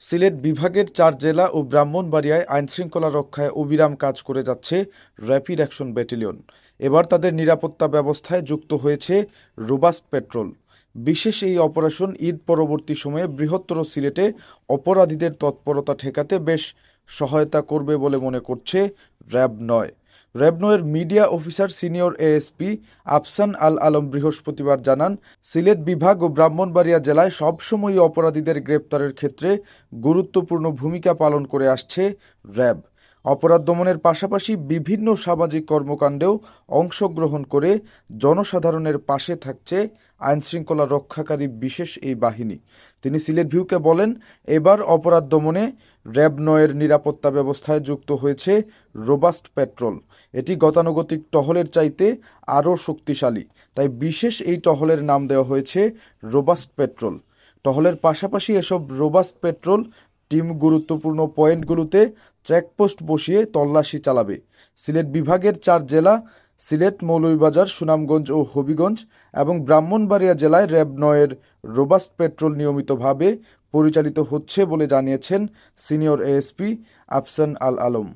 সিলেট বিভাগের ৪ জেলা ও ব্রাহ্মণবাড়িয়ায় আইনশৃঙ্খলা রক্ষায় অবিরাম কাজ করে যাচ্ছে র্যাপিড অ্যাকশন ব্যাটালিয়ন। এবার তাদের নিরাপত্তা ব্যবস্থায় যুক্ত হয়েছে রোবাস্ট পেট্রোল। বিশেষ এই অপারেশন ঈদ পরবর্তী সময়ে বৃহত্তর সিলেটে অপরাধীদের তৎপরতা ঠেকাতে বেশ সহায়তা করবে বলে মনে করছে র্যাব ৯। র্যাব ৯-এর media officer senior ASP Afsan Al Alam বৃহস্পতিবার জানান, সিলেট বিভাগ ও ব্রাহ্মণবাড়িয়া জেলায় সবসময়ই অপরাধীদের গ্রেপ্তারের ক্ষেত্রে গুরুত্বপূর্ণ ভূমিকা পালন করে আসছে র্যাব। অপরাধ দমনের পাশাপাশি বিভিন্ন সামাজিক কর্মকাণ্ডেও অংশগ্রহণ করে জনসাধারণের পাশে থাকছে আইনশৃঙ্খলা রক্ষাকারী বিশেষ এই বাহিনী। তিনি সিলেট ভিউকে বলেন, এবার অপরাধ দমনে র্যাব ৯-এর নিরাপত্তা ব্যবস্থায় যুক্ত হয়েছে রোবাস্ট পেট্রোল। এটি গতানুগতিক টহলের চাইতে আরও শক্তিশালী, তাই বিশেষ এই টহলের নাম দেওয়া হয়েছে রোবাস্ট পেট্রোল। টহলের পাশাপাশি এসব রোবাস্ট পেট্রোল টিম গুরুত্বপূর্ণ পয়েন্টগুলোতে চেকপোস্ট বসিয়ে তল্লাশি চালাবে। সিলেট বিভাগের ৪ জেলা সিলেট, মৌলভীবাজার, সুনামগঞ্জ ও হবিগঞ্জ এবং ব্রাহ্মণবাড়িয়া জেলায় র্যাব ৯-এর রোবাস্ট পেট্রোল নিয়মিতভাবে পরিচালিত হচ্ছে বলে জানিয়েছেন সিনিয়র এএসপি আফসান আল আলম।